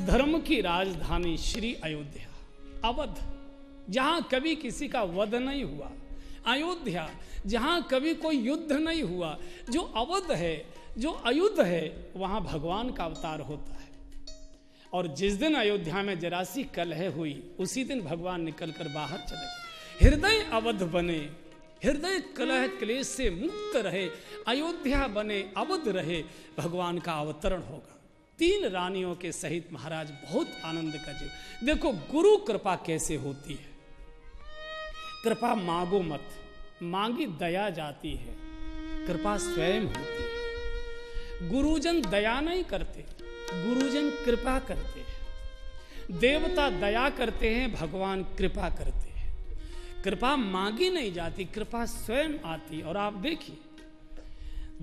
धर्म की राजधानी श्री अयोध्या, अवध, जहां कभी किसी का वध नहीं हुआ, अयोध्या जहां कभी कोई युद्ध नहीं हुआ, जो अवध है, जो अयुद्ध है, वहां भगवान का अवतार होता है। और जिस दिन अयोध्या में जरा सी कलह हुई, उसी दिन भगवान निकलकर बाहर चले गए। हृदय अवध बने, हृदय कलह क्लेश से मुक्त रहे, अयोध्या बने, अवध रहे, भगवान का अवतरण होगा। 3 रानियों के सहित महाराज बहुत आनंद का जीव। देखो गुरु कृपा कैसे होती है। कृपा मांगो मत, मांगी दया जाती है, कृपा स्वयं होती है। गुरुजन दया नहीं करते, गुरुजन कृपा करते हैं। देवता दया करते हैं, भगवान कृपा करते हैं। कृपा मांगी नहीं जाती, कृपा स्वयं आती। और आप देखिए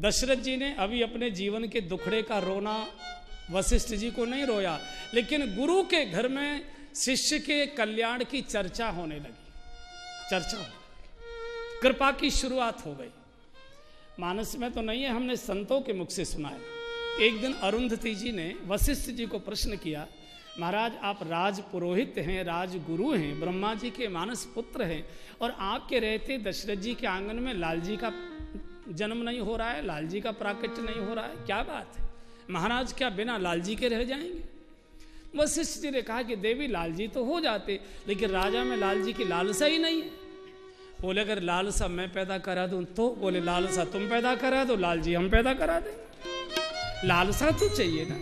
दशरथ जी ने अभी अपने जीवन के दुखड़े का रोना वशिष्ठ जी को नहीं रोया, लेकिन गुरु के घर में शिष्य के कल्याण की चर्चा होने लगी, चर्चा हो गई, कृपा की शुरुआत हो गई। मानस में तो नहीं है, हमने संतों के मुख से सुना है। एक दिन अरुंधति जी ने वशिष्ठ जी को प्रश्न किया, महाराज आप राज पुरोहित हैं, राजगुरु हैं, ब्रह्मा जी के मानस पुत्र हैं, और आपके रहते दशरथ जी के आंगन में लाल जी का जन्म नहीं हो रहा है, लाल जी का प्राकट्य नहीं हो रहा है, क्या बात है महाराज, क्या बिना लाल जी के रह जाएंगे? वशिष्ठ जी ने कहा कि देवी लाल जी तो हो जाते, लेकिन राजा में लाल जी की लालसा ही नहीं है। बोले अगर लालसा मैं पैदा करा दूं तो? बोले लालसा तुम पैदा करा दो, लाल जी हम पैदा करा दें, लालसा तो चाहिए ना।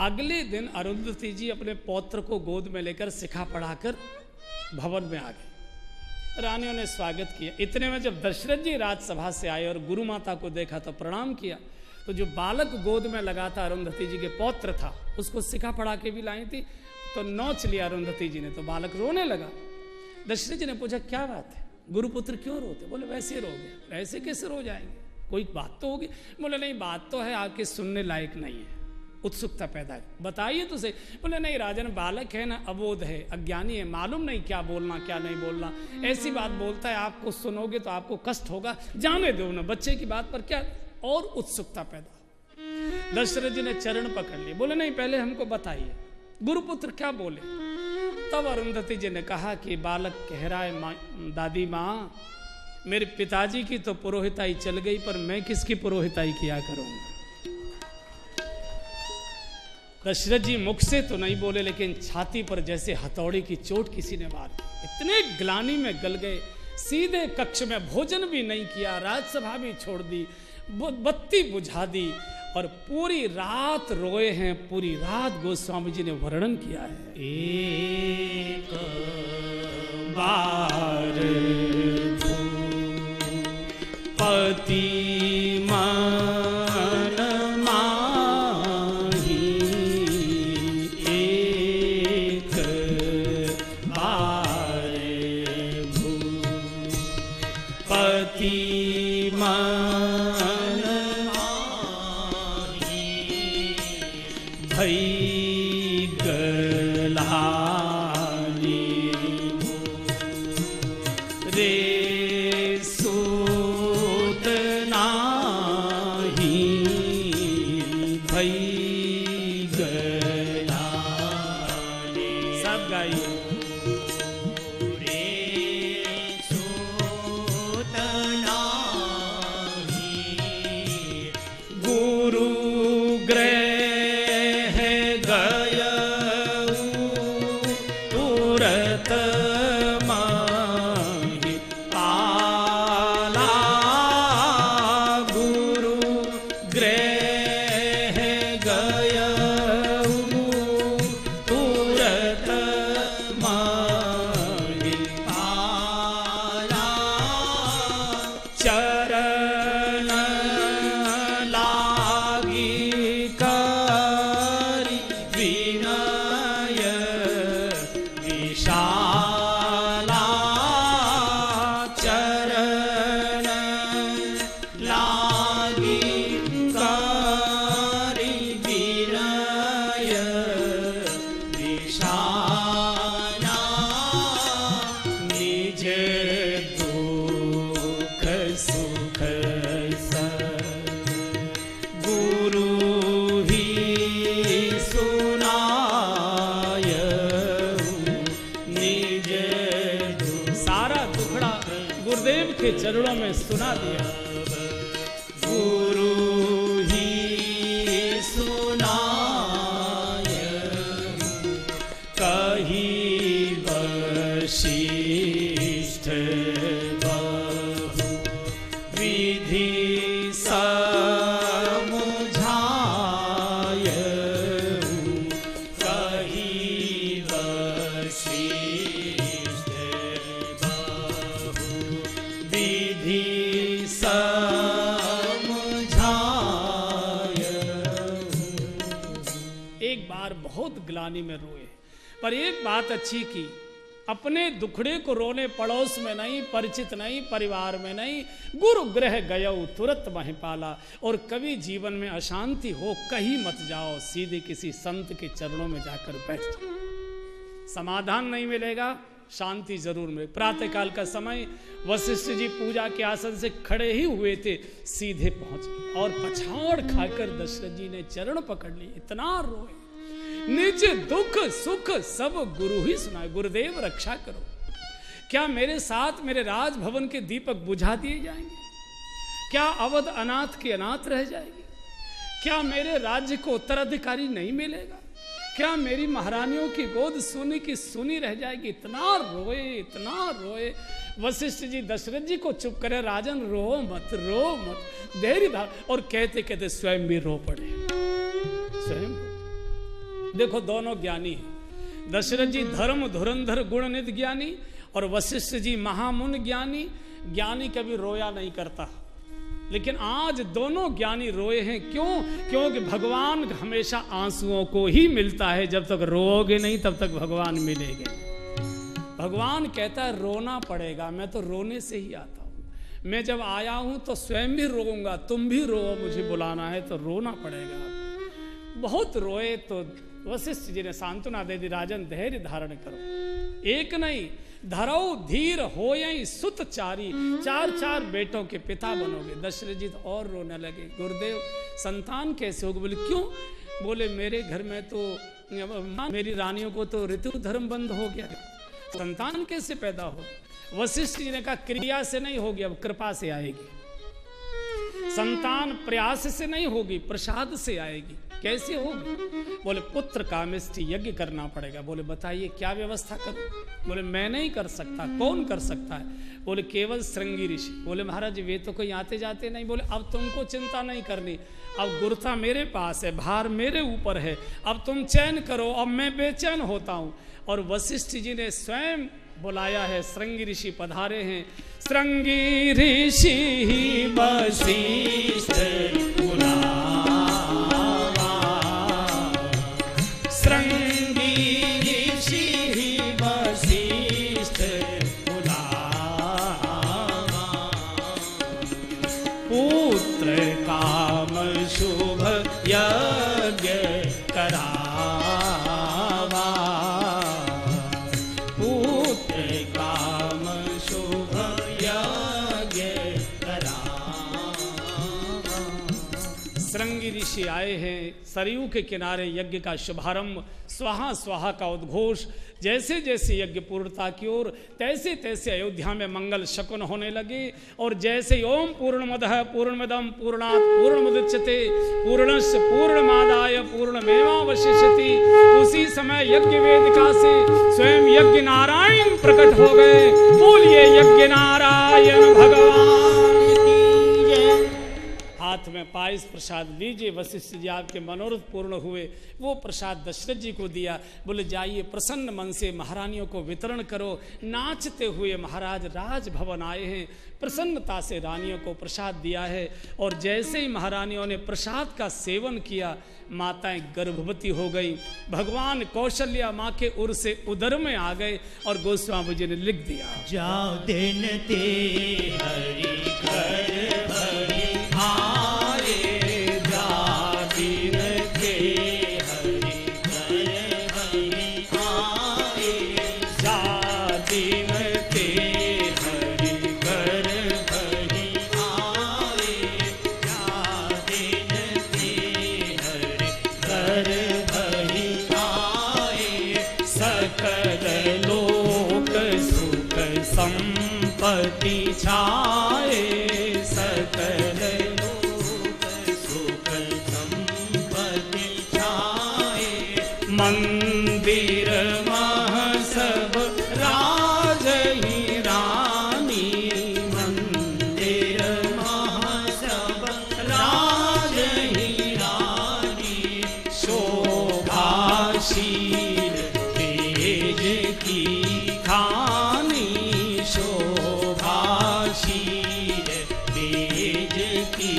अगले दिन अरुंधति जी अपने पौत्र को गोद में लेकर शिखा पढ़ाकर भवन में आ गए। रानियों ने स्वागत किया। इतने में जब दशरथ जी राजसभा से आए और गुरु माता को देखा तो प्रणाम किया, तो जो बालक गोद में लगा था अरुंधति जी के पौत्र था, उसको शिखा पढ़ा के भी लाई थी, तो नोच लिया अरुंधति जी ने, तो बालक रोने लगा। दशरथ जी ने पूछा क्या बात है, गुरुपुत्र क्यों रोते? बोले वैसे रो गए। ऐसे कैसे रो जाएंगे, कोई बात तो होगी। बोले नहीं बात तो है, आपके सुनने लायक नहीं है। उत्सुकता पैदा है, बताइए तो सही। बोले नहीं राजन, बालक है ना, अबोध है, अज्ञानी है, मालूम नहीं क्या बोलना क्या नहीं बोलना, ऐसी बात बोलता है, आपको सुनोगे तो आपको कष्ट होगा, जाने दो ना, बच्चे की बात पर क्या और उत्सुकता पैदा। दशरथ जी ने चरण पकड़ लिए, बोले नहीं पहले हमको बताइए गुरुपुत्र क्या बोले। तब अरुंधति जी ने कहा कि बालक कह रहा है दादी माँ, मेरे पिताजी की तो पुरोहिताई चल गई, पर मैं किसकी पुरोहिताई किया करूंगा। दशरथ जी मुख से तो नहीं बोले, लेकिन छाती पर जैसे हथौड़ी की चोट किसी ने मार दी। इतने ग्लानि में गल गए, सीधे कक्ष में भोजन भी नहीं किया, राजसभा भी छोड़ दी, बत्ती बुझा दी, और पूरी रात रोए हैं। पूरी रात गोस्वामी जी ने वर्णन किया है। एक बार पति मन माही, एक बार पति मन माही, भई गलानी रे के चरणों में सुना दिया। गुरु ही सुनाय कही वशिष्ठ बहु विधि समुझाय कही वशिष्ठ बहु विधि एक बार बहुत ग्लानि में रोए, पर एक बात अच्छी की, अपने दुखड़े को रोने पड़ोस में नहीं, परिचित नहीं, परिवार में नहीं, गुरु गृह गयो तुरंत महिपाला। और कभी जीवन में अशांति हो कहीं मत जाओ, सीधे किसी संत के चरणों में जाकर बैठ जाओ। समाधान नहीं मिलेगा, शांति जरूर मिले। प्रातःकाल का समय वशिष्ठ जी पूजा के आसन से खड़े ही हुए थे, सीधे पहुंच गए और पछाड़ खाकर दशरथ जी ने चरण पकड़ लिए। इतना रोए, निज दुख सुख सब गुरु ही सुनाए। गुरुदेव रक्षा करो, क्या मेरे साथ मेरे राजभवन के दीपक बुझा दिए जाएंगे? क्या अवध अनाथ के अनाथ रह जाएगी? क्या मेरे राज्य को उत्तराधिकारी नहीं मिलेगा? क्या मेरी महारानियों की गोद सोने की सुनी रह जाएगी? इतना रोए, इतना रोए। वशिष्ठ जी दशरथ जी को चुप करे, राजन रो मत, रो मत, धैर्य धार। और कहते कहते स्वयं भी रो पड़े, स्वयं। देखो दोनों ज्ञानी हैं, दशरथ जी धर्म धुरंधर गुण निधि ज्ञानी और वशिष्ठ जी महामुन ज्ञानी। ज्ञानी कभी रोया नहीं करता, लेकिन आज दोनों ज्ञानी रोए हैं। क्यों? क्योंकि भगवान हमेशा आंसुओं को ही मिलता है। जब तक रोओगे नहीं तब तक भगवान मिलेंगे। भगवान कहता है रोना पड़ेगा, मैं तो रोने से ही आता हूँ। मैं जब आया हूँ तो स्वयं भी रोऊंगा, तुम भी रो, मुझे बुलाना है तो रोना पड़ेगा। बहुत रोए तो वशिष्ठ जी ने सांत्वना दे दी, राजन धैर्य धारण करो। एक नहीं, धरो धीर होयं सुत चारी, 4 बेटों के पिता बनोगे। दशरथ जी तो और रोने लगे, गुरुदेव संतान कैसे होगी? बोले क्यों? बोले मेरे घर में तो मेरी रानियों को तो ऋतु धर्म बंद हो गया, संतान कैसे पैदा हो? वशिष्ठ जी ने कहा क्रिया से नहीं होगी, अब कृपा से आएगी। संतान प्रयास से नहीं होगी, प्रसाद से आएगी। कैसे होगी? बोले पुत्र कामेष्टि यज्ञ करना पड़ेगा। बोले बताइए क्या व्यवस्था करूं? बोले मैं नहीं कर सकता, कौन कर सकता है? बोले केवल श्रृंगी ऋषि। बोले महाराज वे तो कोई आते जाते नहीं। बोले अब तुमको चिंता नहीं करनी, अब गुरुता मेरे पास है, भार मेरे ऊपर है, अब तुम चैन करो, अब मैं बेचैन होता हूं। और वशिष्ठ जी ने स्वयं बुलाया है, श्रृंगी ऋषि पधारे हैं। श्रृंगी ऋषि वशिष्ठ शुभ यज्ञ करावा, पुत्र काम शुभ यज्ञ करावा। श्रृंगी ऋषि आए हैं, सरयू के किनारे यज्ञ का शुभारंभ, स्वाहा स्वाहा का उद्घोष। जैसे जैसे यज्ञ पूर्णता की ओर, तैसे तैसे अयोध्या में मंगल शकुन होने लगे। और जैसे ओम पूर्णमदः पूर्णमिदं पूर्णात् पूर्णमुदच्यते पूर्णस्य पूर्णमादाय पूर्णमेवावशिष्यति, उसी समय यज्ञ वेदिका से स्वयं यज्ञ नारायण प्रकट हो गए। बोलिए यज्ञ नारायण भगवान की जय। हाथ में पायस प्रसाद लीजिए, वशिष्ठ जी आपके मनोरथ पूर्ण हुए। वो प्रसाद दशरथ जी को दिया। बोले जाइए प्रसन्न मन से महारानियों को वितरण करो। नाचते हुए महाराज राजभवन आए हैं, प्रसन्नता से रानियों को प्रसाद दिया है। और जैसे ही महारानियों ने प्रसाद का सेवन किया, माताएं गर्भवती हो गई। भगवान कौशल्या माँ के उर से उदर में आ गए। और गोस्वामी जी ने लिख दिया, जाओ दिन ते हरि घर भरी संपत्ति छाए, सकल लोक सुख संपत्ति छाए। मंदिर मह सब राज ही रानी, मंदिर मह सब राज ही रानी। शोभाशील तेज की खानी, शोभाशील तेज की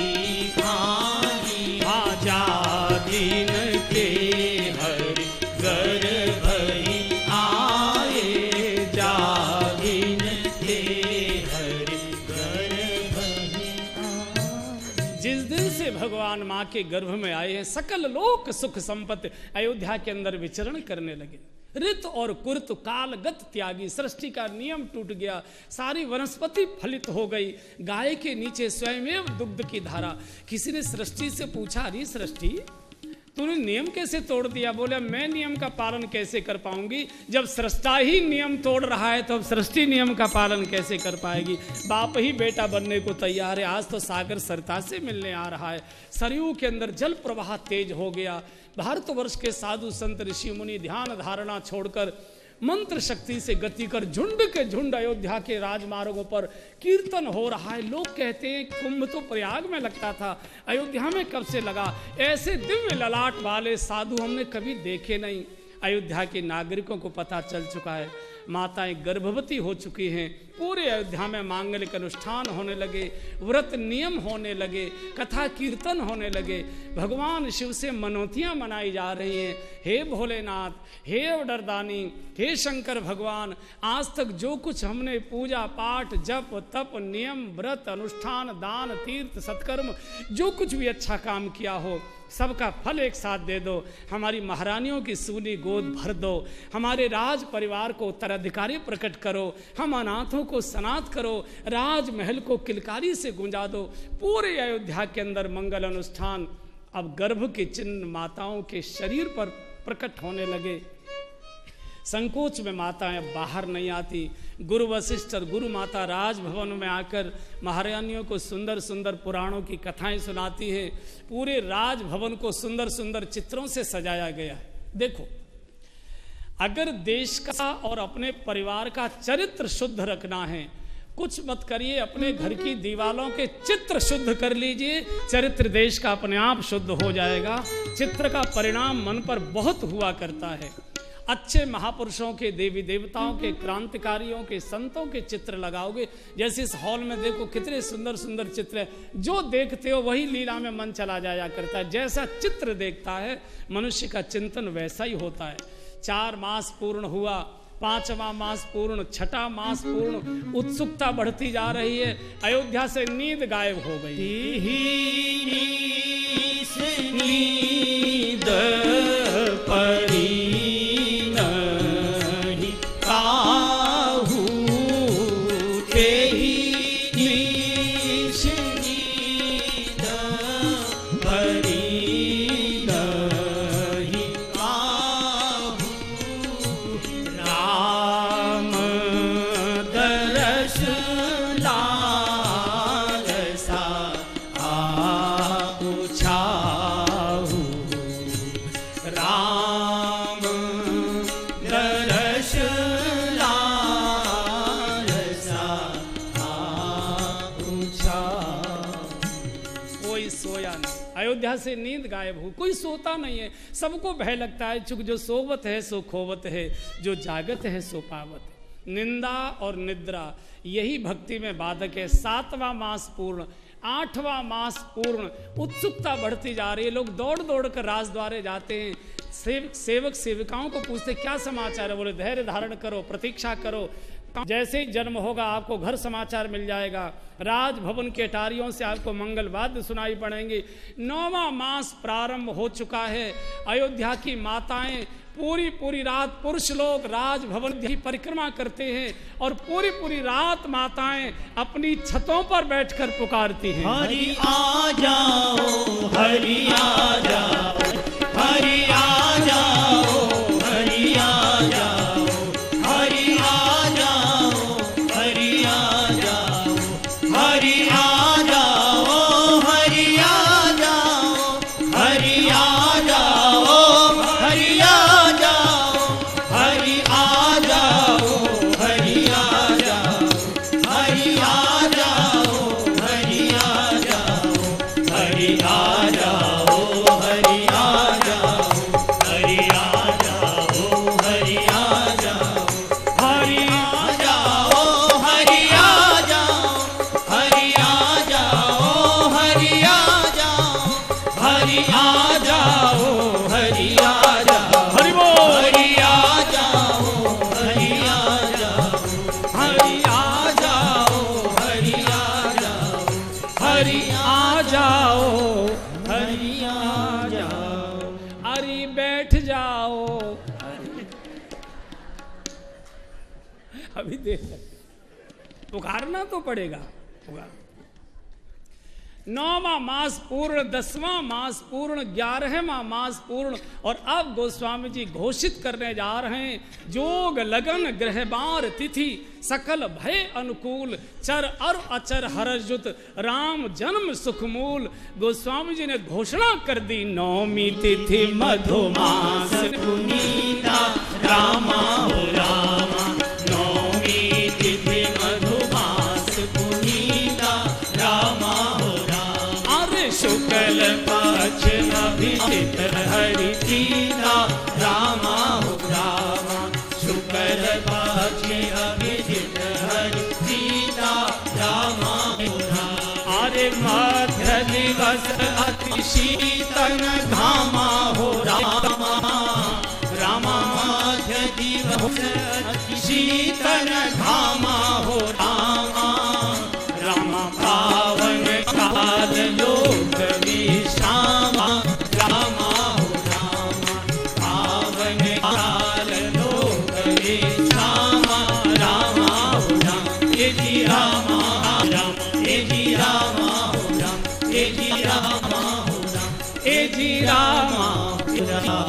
खानी। आजादीन के हरि गर्भ ही आए, जादीन के हरि गर्भ ही आए। जिस दिन से भगवान माँ के गर्भ में आए हैं, सकल लोक सुख संपत्ति अयोध्या के अंदर विचरण करने लगे। ऋत और कुर्त कालगत त्यागी, सृष्टि का नियम टूट गया, सारी वनस्पति फलित हो गई। गाय के नीचे स्वयमेव दुग्ध की धारा। किसी ने सृष्टि से पूछा, अरे सृष्टि तूने नियम कैसे तोड़ दिया? बोले मैं नियम का पालन कैसे कर पाऊंगी? जब सृष्टा ही नियम तोड़ रहा है तो अब सृष्टि नियम का पालन कैसे कर पाएगी? बाप ही बेटा बनने को तैयार है। आज तो सागर सरता से मिलने आ रहा है। सरयू के अंदर जल प्रवाह तेज हो गया। भारतवर्ष के साधु संत ऋषि मुनि ध्यान धारणा छोड़कर मंत्र शक्ति से गति कर झुंड के झुंड अयोध्या के राजमार्गों पर कीर्तन हो रहा है। लोग कहते हैं कुंभ तो प्रयाग में लगता था, अयोध्या में कब से लगा? ऐसे दिव्य ललाट वाले साधु हमने कभी देखे नहीं। अयोध्या के नागरिकों को पता चल चुका है, माताएं गर्भवती हो चुकी हैं। पूरे अयोध्या में मांगलिक अनुष्ठान होने लगे, व्रत नियम होने लगे, कथा कीर्तन होने लगे। भगवान शिव से मनौतियां मनाई जा रही हैं। हे भोलेनाथ, हे अवडरदानी, हे शंकर भगवान, आज तक जो कुछ हमने पूजा पाठ जप तप नियम व्रत अनुष्ठान दान तीर्थ सत्कर्म जो कुछ भी अच्छा काम किया हो, सबका फल एक साथ दे दो। हमारी महारानियों की सूनी गोद भर दो। हमारे राज परिवार को उत्तराधिकारी प्रकट करो। हम अनाथों को सनाथ करो। राजमहल को किलकारी से गुंजा दो। पूरे अयोध्या के अंदर मंगल अनुष्ठान। अब गर्भ के चिन्ह माताओं के शरीर पर प्रकट होने लगे। संकोच में माताएं बाहर नहीं आती। गुरु वशिष्ठ और गुरु माता राजभवन में आकर महारानियों को सुंदर सुंदर पुराणों की कथाएं सुनाती है। पूरे राजभवन को सुंदर सुंदर चित्रों से सजाया गया है। देखो, अगर देश का और अपने परिवार का चरित्र शुद्ध रखना है, कुछ मत करिए, अपने घर की दीवारों के चित्र शुद्ध कर लीजिए, चरित्र देश का अपने आप शुद्ध हो जाएगा। चित्र का परिणाम मन पर बहुत हुआ करता है। अच्छे महापुरुषों के, देवी देवताओं के, क्रांतिकारियों के, संतों के चित्र लगाओगे। जैसे इस हॉल में देखो कितने सुंदर सुंदर चित्र है। जो देखते हो वही लीला में मन चला जाया करता है। जैसा चित्र देखता है मनुष्य का चिंतन वैसा ही होता है। 4 मास पूर्ण हुआ, 5वां मास पूर्ण, 6ठा मास पूर्ण, उत्सुकता बढ़ती जा रही है। अयोध्या से नींद गायब हो गई। नींद परी अयोध्या से नींद गायब हो, कोई सोता नहीं है। सबको भय लगता है, चूंकि जो सोवत है सो खोवत है, जो जागत है सो पावत है। निंदा और निद्रा यही भक्ति में बाधक है। 7वां मास पूर्ण, 8वां मास पूर्ण, उत्सुकता बढ़ती जा रही है। लोग दौड़ दौड़ कर राजद्वारे जाते हैं। सेवक सेविकाओं को पूछते क्या समाचार है? बोले धैर्य धारण करो, प्रतीक्षा करो, जैसे ही जन्म होगा आपको घर समाचार मिल जाएगा। राजभवन के अटारियों से आपको मंगल वाद्य सुनाई पड़ेंगे। 9वां मास प्रारंभ हो चुका है। अयोध्या की माताएं पूरी रात, पुरुष लोग राजभवन की परिक्रमा करते हैं और पूरी रात माताएं अपनी छतों पर बैठकर पुकारती हैं, हरि आ जाओ, हरि आ जाओ, हरि आ जाओ, हरि आ जाओ, हरि आ जाओ, हरि आ जाओ। जाओ। अभी देख पुकारना तो पड़ेगा। पुकार 9वां मास पूर्ण, 10वां मास पूर्ण, 11वां मास पूर्ण। और अब गोस्वामी जी घोषित करने जा रहे हैं जोग लगन ग्रह बार तिथि सकल भय अनुकूल चर और अचर हरजुत राम जन्म सुखमूल। गोस्वामी जी ने घोषणा कर दी 9वीं तिथि मधुमास पुनीता रामा हो रामा। 9वीं तिथि मधुमास पुनीता रामा हो रामा। अरे शुक्ल पक्ष अभिजित हरि सीता रामा हो रामा। शुक्ल पक्ष अभिजित हरि सीता रामा हो रामा। अरे मध्य दिवस अति शीतल घामा हो रामा। रामा मध्य दिवस अति शीतल घामा हो रामा। रामा पावन काल लोक विश्रामा रामा हो रामा। पावन काल लोक विश्रामा रामा हो रामा। ये जी रामा राम, ये जी रामा हो राम, ये जी रामा हो राम, ये जी रामा हो रामा।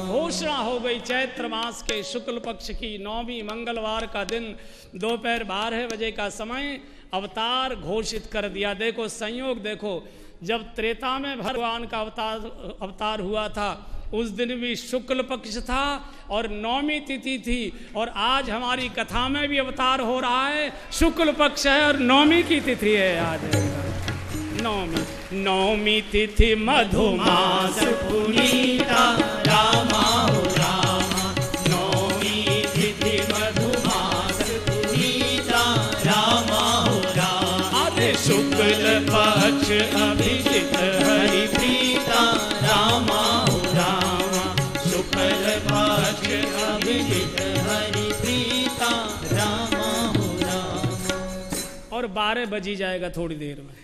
घोषणा हो गई चैत्र मास के शुक्ल पक्ष की 9वीं मंगलवार का दिन दोपहर 12 बजे का समय अवतार घोषित कर दिया। देखो संयोग, देखो जब त्रेता में भगवान का अवतार हुआ था उस दिन भी शुक्ल पक्ष था और 9वीं तिथि थी। और आज हमारी कथा में भी अवतार हो रहा है, शुक्ल पक्ष है और 9वीं की तिथि है आज। 9वीं तिथि मधुमास पुनीता रामा हो रामा। 9वीं तिथि मधुमास पुनीता रामा हो रामा। अरे शुक्ल पक्ष अभिजित हरि प्रीता रामा हो रामा। शुक्ल पक्ष अभिजित हरि प्रीता रामा हो रामा। और 12 बजी जाएगा थोड़ी देर में।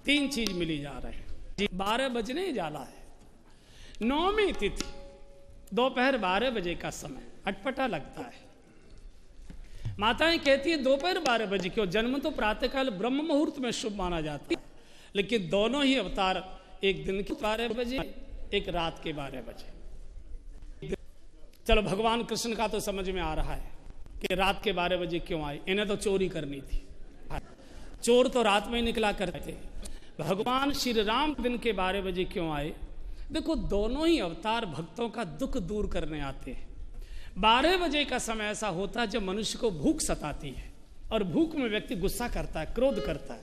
3 चीज मिली जा रहे हैं, 12 बजने ही जाला है। 9वीं तिथि दोपहर 12 बजे का समय अटपटा लगता है। माताएं कहती है दोपहर 12 बजे क्यों? जन्म तो प्रातःकाल ब्रह्म मुहूर्त में शुभ माना जाता है, लेकिन दोनों ही अवतार एक दिन के 12 बजे, एक रात के 12 बजे। चलो भगवान कृष्ण का तो समझ में आ रहा है कि रात के 12 बजे क्यों आए, इन्हें तो चोरी करनी थी। चोर तो रात में ही निकला करते। भगवान श्री राम दिन के 12 बजे क्यों आए? देखो दोनों ही अवतार भक्तों का दुख दूर करने आते हैं। 12 बजे का समय ऐसा होता है जब मनुष्य को भूख सताती है और भूख में व्यक्ति गुस्सा करता है, क्रोध करता है।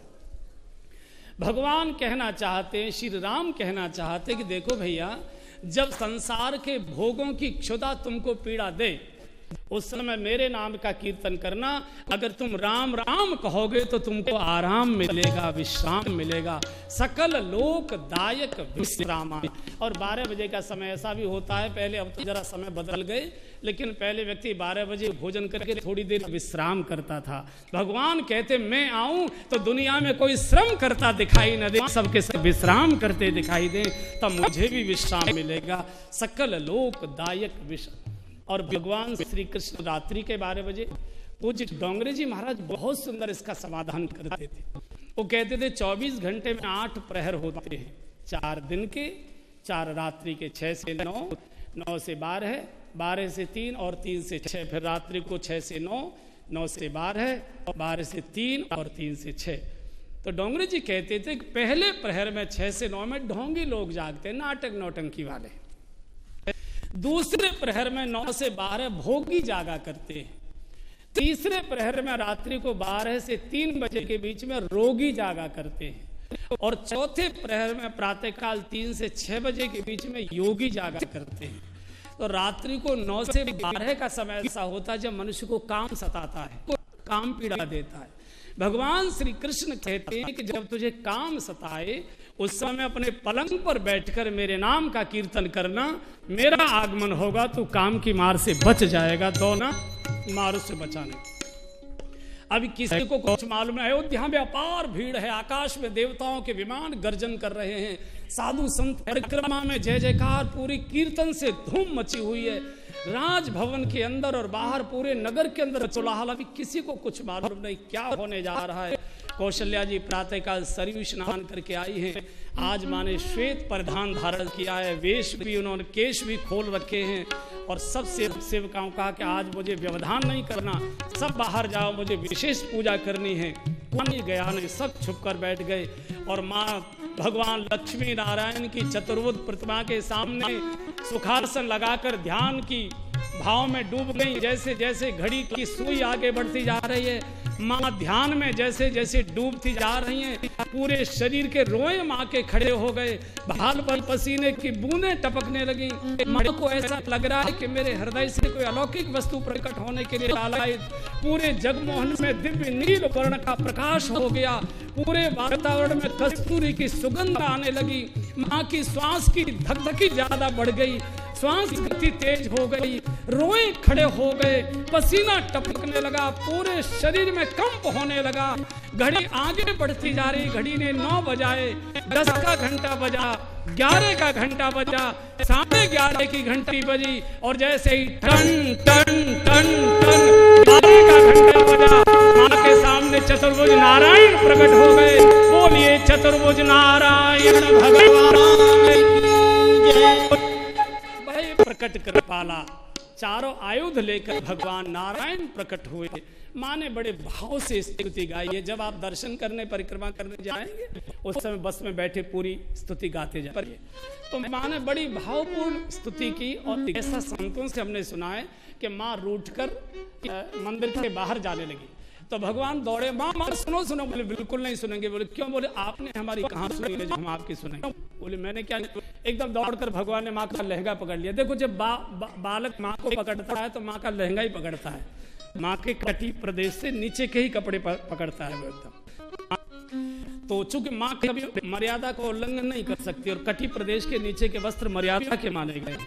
भगवान कहना चाहते हैं, श्री राम कहना चाहते कि देखो भैया, जब संसार के भोगों की क्षुधा तुमको पीड़ा दे उस समय मेरे नाम का कीर्तन करना। अगर तुम राम राम कहोगे तो तुमको आराम मिलेगा, विश्राम मिलेगा, सकल लोक दायक विश्राम। और 12 बजे का समय ऐसा भी होता है, पहले अब तो जरा समय बदल गए, लेकिन पहले व्यक्ति 12 बजे भोजन करके थोड़ी देर विश्राम करता था। भगवान कहते मैं आऊं तो दुनिया में कोई श्रम करता दिखाई न दे, सबके सब विश्राम करते दिखाई दे, तब मुझे भी विश्राम मिलेगा। सकल लोक दायक विश्राम। और भगवान श्री कृष्ण रात्रि के 12 बजे पूज्य डोंगरे जी महाराज बहुत सुंदर इसका समाधान करते थे। वो कहते थे 24 घंटे में 8 प्रहर होते हैं, 4 दिन के, 4 रात्रि के, 6 से 9, 9 से 12, 12 से 3 और 3 से 6, फिर रात्रि को 6 से 9, 9 से 12, 12 से 3 और 3 से 6। तो डोंगरे जी कहते थे कि पहले प्रहर में 6 से 9 में ढोंगी लोग जागते, नाटक नौटंकी वाले। दूसरे प्रहर में 9 से 12 भोगी जागा करते हैं। तीसरे प्रहर में रात्रि को 12 से 3 बजे के बीच में रोगी जागा करते हैं। और चौथे प्रहर में प्रातःकाल 3 से 6 बजे के बीच में योगी जागा करते हैं। तो रात्रि को 9 से 12 का समय ऐसा होता है जब मनुष्य को काम सताता है, काम पीड़ा देता है। भगवान श्री कृष्ण कहते हैं कि जब तुझे काम सताए उस समय अपने पलंग पर बैठकर मेरे नाम का कीर्तन करना, मेरा आगमन होगा तो काम की मार से बच जाएगा। दो ना मार से बचाने। अभी किसी को कुछ मालूम है? अयोध्या में अपार भीड़ है, आकाश में देवताओं के विमान गर्जन कर रहे हैं, साधु संत परिक्रमा में जय जयकार, पूरी कीर्तन से धूम मची हुई है। राजभवन के अंदर और बाहर पूरे नगर के अंदर कोलाहल। अभी किसी को कुछ मालूम नहीं क्या होने जा रहा है। कौशल्या जी प्रातःकाल सरयू स्नान करके आई हैं। आज माँ ने श्वेत परिधान धारण किया है, वेश भी, उन्होंने केश भी खोल रखे हैं और सब सेवकाओं कहा कि आज मुझे व्यवधान नहीं करना, सब बाहर जाओ, मुझे विशेष पूजा करनी है। कोई गया नहीं, सब छुप कर बैठ गए और माँ भगवान लक्ष्मी नारायण की चतुर्भुज प्रतिमा के सामने सुखासन लगाकर ध्यान की भाव में डूब गई। जैसे जैसे घड़ी की सुई आगे बढ़ती जा रही है, माँ ध्यान में जैसे जैसे डूबती जा रही हैं, पूरे शरीर के रोए माँ के खड़े हो गए, भाल पर पसीने की बूंदें टपकने लगी। माँ को ऐसा लग रहा है कि मेरे हृदय से कोई अलौकिक वस्तु प्रकट होने के लिए लालायित। पूरे जगमोहन में दिव्य नील वर्ण का प्रकाश हो गया, पूरे वातावरण में कस्तूरी की सुगंध आने लगी। माँ की श्वास की धकधकी ज्यादा बढ़ गई, श्वास गति तेज हो गई, रोए खड़े हो गए, पसीना टपकने लगा, पूरे शरीर में कंप होने लगा। घड़ी आगे बढ़ती जा रही, घड़ी ने 9 बजाए, 10 का घंटा बजा, 11 का घंटा बजा, 11:30 की घंटी बजी और जैसे ही टन टन टन टन 12 का घंटा बजा, माँ के सामने चतुर्भुज नारायण प्रकट हो गए। बोलिए चतुर्भुज नारायण भगवान की जय। प्रकट कर पाला, चारों आयुध लेकर भगवान नारायण प्रकट हुए। माँ ने बड़े भाव से स्तुति गाई है। जब आप दर्शन करने परिक्रमा करने जाएंगे उस समय बस में बैठे पूरी स्तुति गाते जाइए। तो माँ ने बड़ी भावपूर्ण स्तुति की और ऐसा संतों से हमने सुना है कि माँ रूठकर मंदिर के बाहर जाने लगी तो भगवान दौड़े, माँ माँ सुनो सुनो। बोले बिल्कुल नहीं सुनेंगे। बोले क्यों? बोले आपने हमारी कहाँ सुनी है जो हम आपकी सुनेंगे। बोले मैंने क्या? एकदम दौड़कर भगवान ने माँ का लहंगा पकड़ लिया। देखो जब बालक माँ को पकड़ता है तो माँ का लहंगा ही पकड़ता है, माँ के कटी प्रदेश से नीचे के ही कपड़े पकड़ता है वो एकदम। तो चूंकि माँ कभी मर्यादा को उल्लंघन नहीं कर सकती और कटी प्रदेश के नीचे के वस्त्र मर्यादा के माने गए,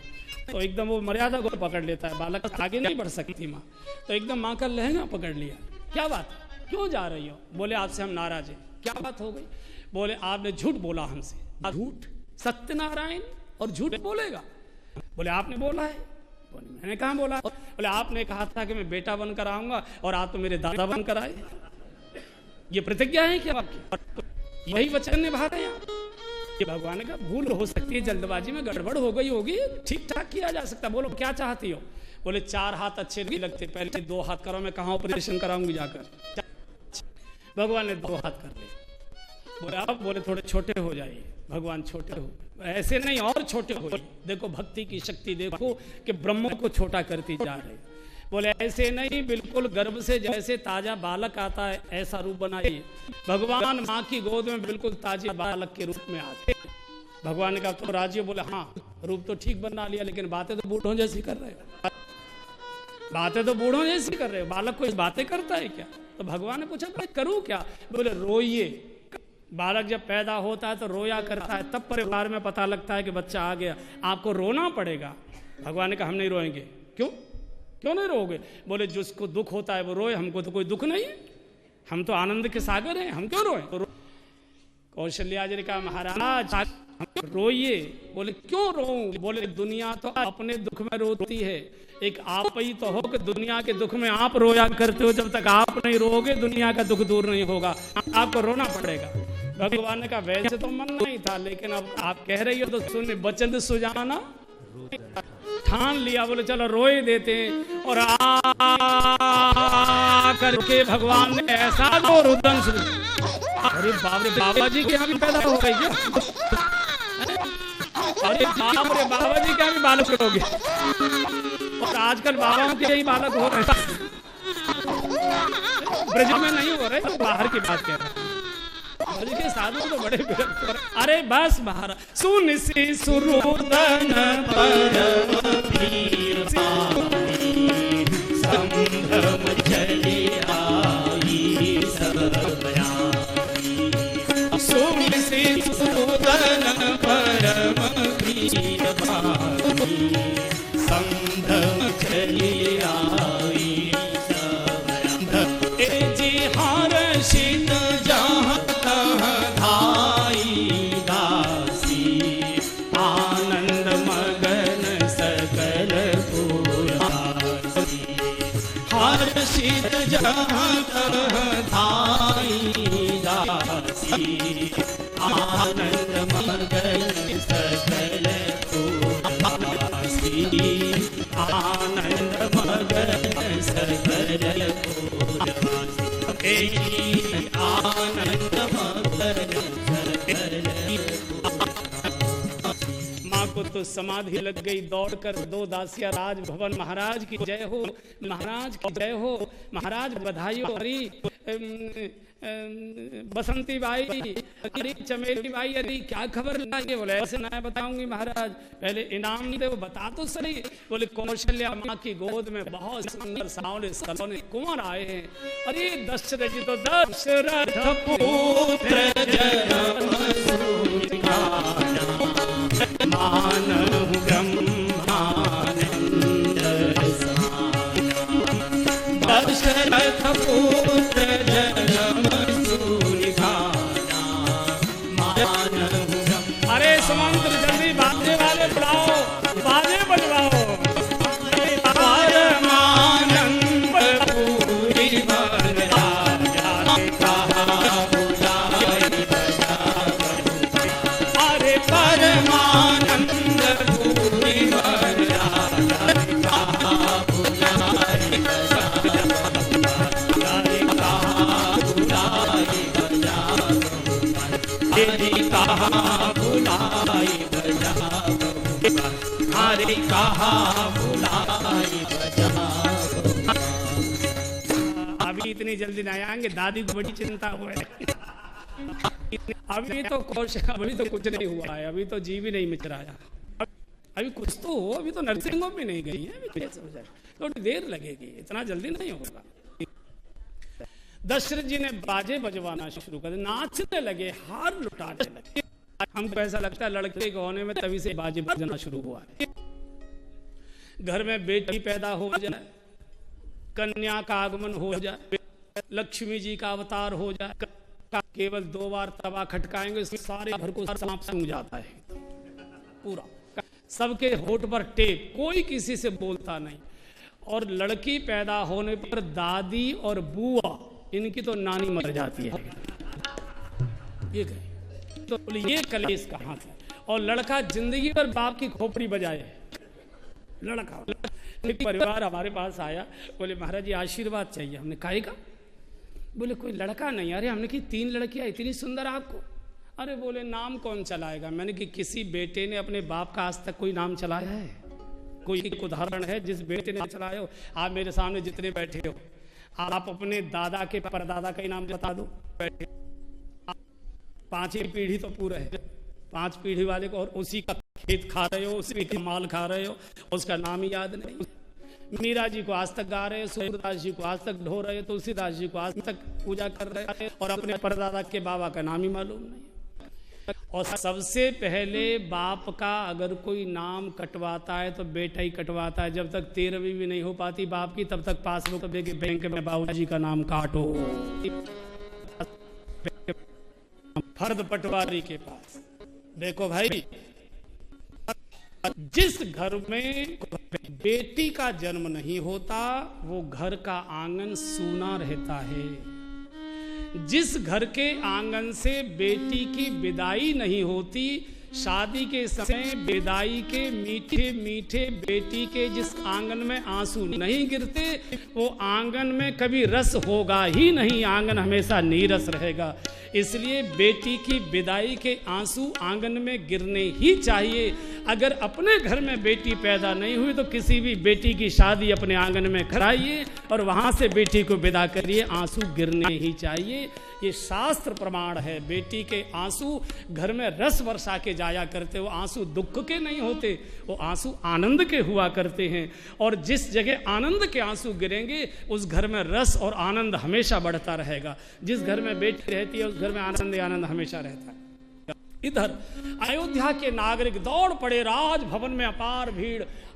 तो एकदम वो मर्यादा को पकड़ लेता है, बालक आगे नहीं बढ़ सकती माँ। तो एकदम माँ का लहंगा पकड़ लिया। क्या बात, क्यों जा रही हो? बोले आपसे हम नाराज हैं। क्या बात हो गई? बोले आपने झूठ बोला हमसे। झूठ? सत्यनारायण और झूठ बोलेगा? बोले आपने बोला है। बोले मैंने कहाँ बोला? बोले आपने कहा था कि मैं बेटा बनकर आऊंगा और आप तो मेरे दादा बनकर आए। ये प्रतिज्ञा है क्या आपकी? यही वचन निभा रहे हैं आप? ये भगवान का भूल हो सकती है, जल्दबाजी में गड़बड़ हो गई होगी, ठीक ठाक किया जा सकता। बोलो क्या चाहती हो? बोले 4 हाथ अच्छे नहीं लगते, पहले 2 हाथ करो, मैं कहाँ ऑपरेशन कराऊंगी जाकर। भगवान ने 2 हाथ कर दिए। बोले आप? बोले थोड़े छोटे हो जाइए। भगवान छोटे हो, ऐसे नहीं और छोटे हो। देखो भक्ति की शक्ति देखो कि ब्रह्म को छोटा करती जा रही। बोले ऐसे नहीं, बिल्कुल गर्भ से जैसे ताजा बालक आता है ऐसा रूप बनाइए। भगवान माँ की गोद में बिल्कुल ताजे बालक के रूप में आते। भगवान ने कहा तो राजी हो? बोले हाँ, रूप तो ठीक बना लिया लेकिन बातें तो बूढ़ों जैसी कर रहे हो। बातें तो बूढ़ों जैसी कर रहे हो, बालक कोई बातें करता है क्या? तो भगवान ने पूछा मैं करूं क्या? बोले रोइए। बालक जब पैदा होता है तो रोया करता है, तब परिवार में पता लगता है कि बच्चा आ गया, आपको रोना पड़ेगा। भगवान ने कहा हम नहीं रोएंगे। क्यों? क्यों नहीं रोगे? बोले जिसको दुख होता है वो रोए, हमको तो कोई दुख नहीं है, हम तो आनंद के सागर हैं, हम क्यों रोए? कौशल्या जी ने कहा महाराज रोइए। बोले क्यों रोऊं? बोले दुनिया तो अपने दुख में रोती है, एक आप ही तो हो कि दुनिया के दुख में आप रोया करते हो। जब तक आप नहीं रोओगे दुनिया का दुख दूर नहीं होगा, आपको रोना पड़ेगा। भगवान ने कहा वैसे तो मन नहीं था लेकिन अब आप कह रही हो तो सुन, वचन सुजाना ठान लिया। बोले चलो रोए देते हैं। और करके भगवान ने ऐसा दो रुदन शुरू। अरे बाप रे, बाबा जी के यहाँ भी पैदा हो गई क्या? अरे बाप रे, बाबा जी के यहाँ भी बालक हो गए। और आजकल बाबाओं के यही बालक हो रहे हैं, ब्रज में नहीं हो रहे, तो बाहर की बात कह रहे हैं। ब्रज के साधु तो बड़े विरक्त हो रहे। अरे बस बाहर सुन सी सुरुदन परम वीर संभ्रम चली आई सबया। सुन सी सुरुदन परम वीर संभ्रम चली आई सबया। प्रीत जहाँ तहाँ धाई दासी, आनंद मगन सकल पूरवासी, आनंद मगन सकल पूरवासी, आनंद मगन सकल। माँ को तो समाधि लग गई, दौड़कर दो दासिया राज भवन, महाराज की जय हो, महाराज की जय हो, महाराज बधाई हो। अरे बसंती बाई, अरे चमेली बाई, अरे क्या खबर लाइए? बोले ऐसे ना बताऊंगी महाराज, पहले इनाम दे, वो बता तो सही। बोले कौशल्या माँ की गोद में बहुत सुंदर सावले सलोने कुंवर आए हैं। अरे दशरथ जी तो दशरथ पुत्र जन्म मानव ब्रह्मानंद दशरथ पुत्र जन्म सुनिधाना, मानव। अरे सुमंत्र जल्दी बाजे वाले बुलाओ, बाजे बजवाओ। परमानंद पूरी बन राजा कहा बुलाए बजा, अरे परमानंद पूरी बन राजा कहा बुलाए बजा, कहा बुलाई बजा, हरे कहा बुलाई बजा। अभी इतनी जल्दी नहीं आएंगे, दादी को बड़ी चिंता हुआ है। अभी तो अभी तो कुछ नहीं हुआ है, अभी तो जी भी नहीं मिचराया, अभी कुछ तो हो, अभी तो नर्सिंग होम भी नहीं गई है, थोड़ी देर लगेगी, इतना जल्दी नहीं होगा। दशरथ जी ने बाजे बजवाना शुरू कर दिया, नाचने लगे, हार लुटाने लगे। हमको ऐसा लगता है लड़के के होने में तभी से बाजे बजना शुरू हुआ है। घर में बेटी पैदा हो जाए, कन्या का आगमन हो जाए, लक्ष्मी जी का अवतार हो जाए, केवल 2 बार तवा खटकाएंगे, सारे घर को सांप सूंघ जाता है पूरा। सबके होठ पर टेप, कोई किसी से बोलता नहीं। और लड़की पैदा होने पर दादी और बुआ, इनकी तो नानी मर जाती है। ये गए तो ये कलेश कहाँ था? और लड़का जिंदगी भर बाप की खोपड़ी बजाए। लड़का एक परिवार हमारे पास आया, बोले महाराज जी आशीर्वाद चाहिए। हमने कहा का? बोले कोई लड़का नहीं। अरे हमने कि 3 लड़कियां इतनी सुंदर आपको। अरे बोले नाम कौन चलाएगा? मैंने कि किसी बेटे ने अपने बाप का आज तक कोई नाम चलाया है? कोई एक उदाहरण है जिस बेटे ने चलाया हो? आप मेरे सामने जितने बैठे हो, आप अपने दादा के परदादा का ही नाम बता दो। 5वीं पीढ़ी तो पूरा है, 5 पीढ़ी वाले को, और उसी का खेत खा रहे हो, उसी का माल खा रहे हो, उसका नाम ही याद नहीं। मीरा जी को आज तक गा रहे हो, सूरदास जी को आज तक ढो रहे हो, तुलसीदास जी को आज तक पूजा कर रहे हो, और अपने परदादा के बाबा का नाम ही मालूम नहीं। और सबसे पहले बाप का अगर कोई नाम कटवाता है तो बेटा ही कटवाता है। जब तक 13वीं भी नहीं हो पाती बाप की, तब तक पासबुक देके बैंक में बाबूजी का नाम काटो। फर्द पटवारी के पास देखो भाई, जिस घर में बेटी का जन्म नहीं होता वो घर का आंगन सूना रहता है। जिस घर के आंगन से बेटी की विदाई नहीं होती, शादी के समय विदाई के मीठे मीठे बेटी के जिस आंगन में आंसू नहीं गिरते, वो आंगन में कभी रस होगा ही नहीं, आंगन हमेशा नीरस रहेगा। इसलिए बेटी की विदाई के आंसू आंगन में गिरने ही चाहिए। अगर अपने घर में बेटी पैदा नहीं हुई तो किसी भी बेटी की शादी अपने आंगन में कराइए और वहां से बेटी को विदा करिए, आंसू गिरने ही चाहिए। ये शास्त्र प्रमाण है। बेटी के आंसू घर में रस वर्षा के जाया करते, वो आंसू दुख के नहीं होते, वो आंसू आनंद के हुआ करते हैं। और जिस जगह आनंद के आंसू गिरेंगे उस घर में रस और आनंद हमेशा बढ़ता रहेगा। जिस घर में बेटी रहती है उस घर में आनंद ही आनंद हमेशा रहता है। इधर अयोध्या के नागरिक दौड़ पड़े, राजभवन में अपार भीड़।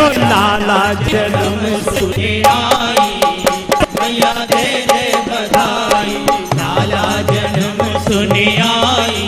तो लाला जन्म सुने आई, मैया दे दे बधाई। लाला जन्म सुने आई,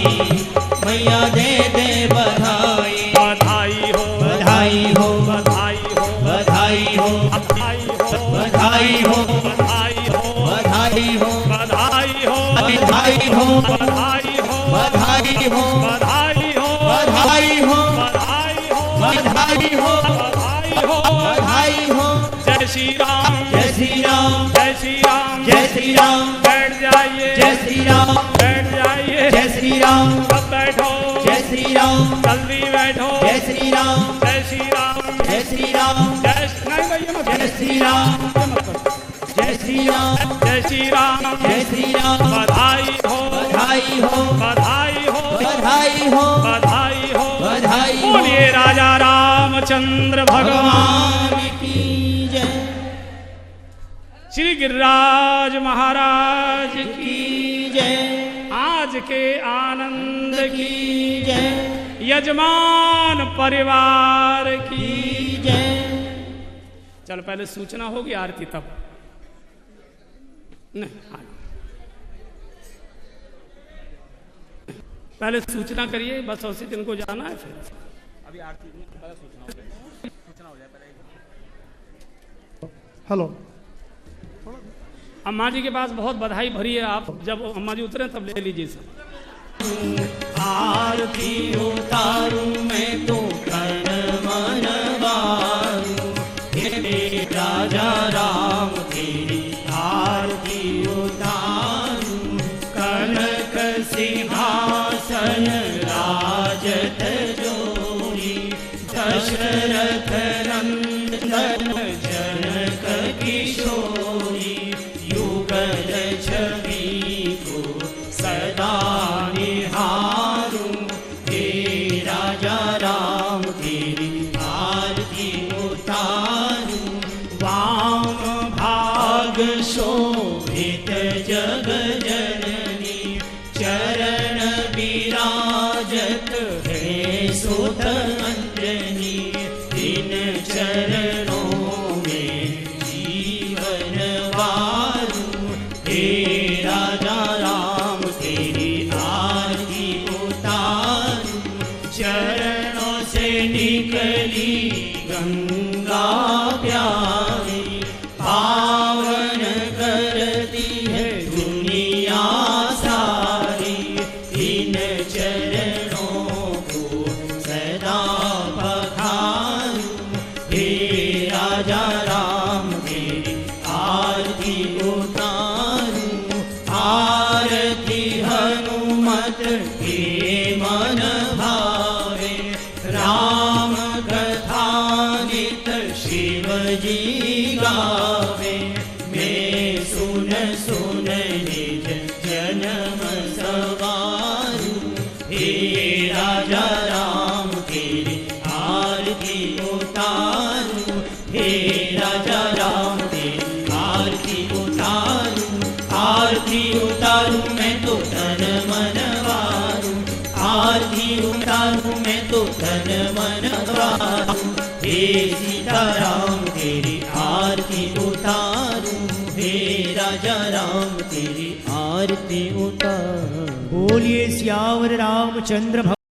मैया दे दे बधाई। बधाई हो बधाई हो बधाई हो बधाई हो बधाई हो बधाई हो बधाई हो बधाई हो बधाई हो बधाई हो बधाई हो बधाई हो बधाई हो बधाई हो बधाई हो बधाई हो बधाई हो बधाई हो। जय श्री राम जय श्री राम जय श्री राम जय श्री राम बैठ जाइए जय श्री राम बैठ जाइए जय श्री राम सब बैठो जय श्री राम जल्दी बैठो जय श्री राम जय श्री राम जय श्री राम जय नहीं भैया मत जय श्री राम जय श्री राम जय श्री राम जय श्री राम। बधाई हो बधाई हो बधाई हो बधाई हो बधाई हो बधाई हो। बोलिए राजा रामचंद्र भगवान भगवान की जय श्री गिरिराज महाराज की की जय आज के आनंद की की जय यजमान परिवार की जय। चल पहले सूचना होगी आरती तब नहीं हाँ। पहले सूचना करिए बस उसी दिन को जाना है फिर अभी आरती में पहले सूचना हो जाए पहले। हेलो अम्मा जी के पास बहुत बधाई भरी है। आप जब अम्मा जी उतरे तब ले लीजिए सब। आरती उतारूं मैं तो तन मन वारूं, हे राजा राम तेरी आरती उतारूं। कनक सिंहासन राजत जोरी, दशरथ नंदन जनक किशोरी। युगल छवि को सदा निहारूं, हे राजा राम तेरी आरती उतारूं। वाम भाग शोभित जग जननी, चरण विराजत है सुत अंजनी। इन चरणों में जीवन वारूं, हे राजा राम तेरी आरती उतारूं। चरणों से निकली गंगा प्यारी, पावन करती है दुनिया सारी। इन चरणों को सदा पखारूं, हे राजा राम तेरी आरती उतारूं। आरती हनुमत के मन भावे, राम कथा नित शिव जी गावे। मैं सुन सुन निज जन्म सवारूं, हे राजा राम तेरी आरती उतारूं। हे राजा राम तेरी आरती उतारूं। आरती उतारूं मैं तो तन मन वारूं, आरती उतारूं मैं तो तन मन वारूं। हे सीताराम तेरी आरती उतारूं, हे राजा राम तेरी आरती उतारूं। बोलिए सियावर रामचंद्र